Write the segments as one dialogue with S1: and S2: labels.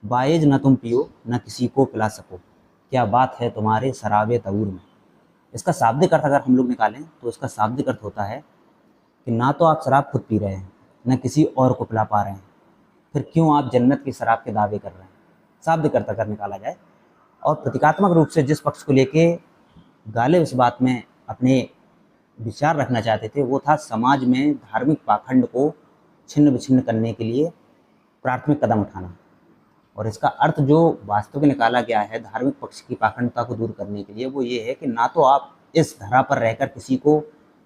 S1: बाएज न तुम पियो न किसी को पिला सको, क्या बात है तुम्हारे शराबे तबूर में। इसका शाब्दिक अर्थ अगर हम लोग निकालें तो इसका शाब्दिक अर्थ होता है कि ना तो आप शराब खुद पी रहे हैं, न किसी और को पिला पा रहे हैं, फिर क्यों आप जन्नत की शराब के दावे कर रहे हैं। शाब्दिक अर्थ अगर निकाला जाए, और प्रतीकात्मक रूप से जिस पक्ष को लेके गालिब इस बात में अपने विचार रखना चाहते थे वो था समाज में धार्मिक पाखंड को छिन्न विच्छिन्न करने के लिए प्राथमिक कदम उठाना। और इसका अर्थ जो वास्तविक निकाला गया है धार्मिक पक्ष की पाखंडता को दूर करने के लिए, वो ये है कि ना तो आप इस धरा पर रहकर किसी को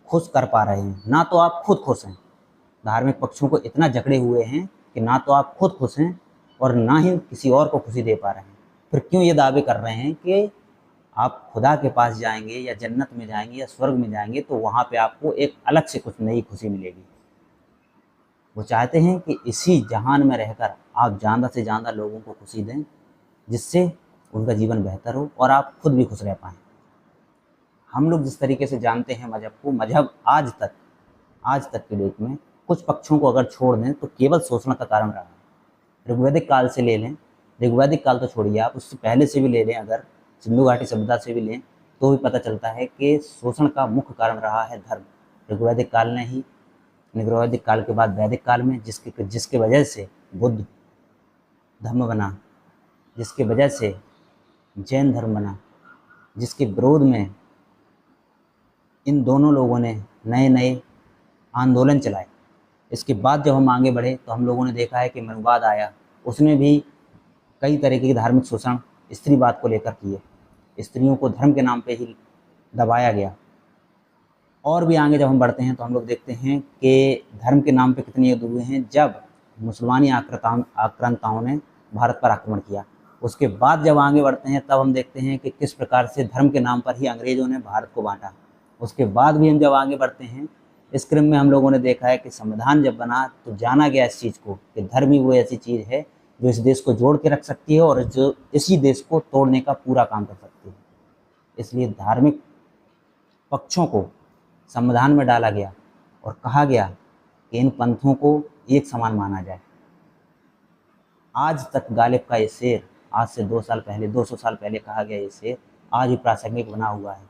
S1: खुश कर पा रहे हैं, ना तो आप खुद खुश हैं। धार्मिक पक्षों को इतना जकड़े हुए हैं कि ना तो आप खुद खुश हैं और ना ही किसी और को खुशी दे पा रहे हैं। फिर क्यों ये दावे कर रहे हैं कि आप खुदा के पास जाएंगे या जन्नत में जाएंगे या स्वर्ग में जाएंगे तो वहाँ पे आपको एक अलग से कुछ नई खुशी मिलेगी। वो चाहते हैं कि इसी जहान में रहकर आप ज़्यादा से ज़्यादा लोगों को खुशी दें, जिससे उनका जीवन बेहतर हो और आप खुद भी खुश रह पाएँ। हम लोग जिस तरीके से जानते हैं मज़हब को, मज़हब आज तक के डेट में कुछ पक्षों को अगर छोड़ दें तो केवल शोषण का कारण रहा है। ऋग्वैदिक काल से ले लें, ऋग्वैदिक काल तो छोड़िए आप, उससे पहले से भी ले लें, अगर सिंधु घाटी सभ्यता से भी लें तो भी पता चलता है कि शोषण का मुख्य कारण रहा है धर्म। ऋग्वैदिक काल ने ही, ऋग्वैदिक काल के बाद वैदिक काल में जिसके वजह से बुद्ध धर्म बना, जिसके वजह से जैन धर्म बना, जिसके विरोध में इन दोनों लोगों ने नए नए आंदोलन चलाए। इसके बाद जब हम आगे बढ़े तो हम लोगों ने देखा है कि मनुवाद आया, उसने भी कई तरीके के धार्मिक शोषण स्त्रीवाद को लेकर किए, स्त्रियों को धर्म के नाम पे ही दबाया गया। और भी आगे जब हम बढ़ते हैं तो हम लोग देखते हैं कि धर्म के नाम पे कितने युद्ध हुए हैं। जब मुसलमानी आक्रांताओं ने भारत पर आक्रमण किया, उसके बाद जब आगे बढ़ते हैं तब हम देखते हैं कि किस प्रकार से धर्म के नाम पर ही अंग्रेज़ों ने भारत को बांटा। उसके बाद भी हम जब आगे बढ़ते हैं इस क्रम में हम लोगों ने देखा है कि संविधान जब बना तो जाना गया इस चीज़ को कि धर्म ही वो ऐसी चीज़ है जो इस देश को जोड़ के रख सकती है और जो इसी देश को तोड़ने का पूरा काम कर सकती है। इसलिए धार्मिक पक्षों को संविधान में डाला गया और कहा गया कि इन पंथों को एक समान माना जाए। आज तक गालिब का ये शेर, आज से 200 साल पहले कहा गया ये शेर आज भी प्रासंगिक बना हुआ है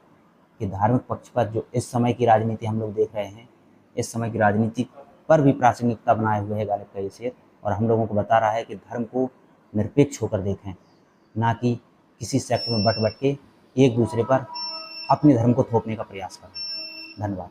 S1: कि धार्मिक पक्ष पर जो इस समय की राजनीति हम लोग देख रहे हैं, इस समय की राजनीति पर भी प्रासंगिकता बनाए हुए है गालिब का ये शेर, और हम लोगों को बता रहा है कि धर्म को निरपेक्ष होकर देखें, ना कि किसी सेक्ट में बट के एक दूसरे पर अपने धर्म को थोपने का प्रयास करें। धन्यवाद।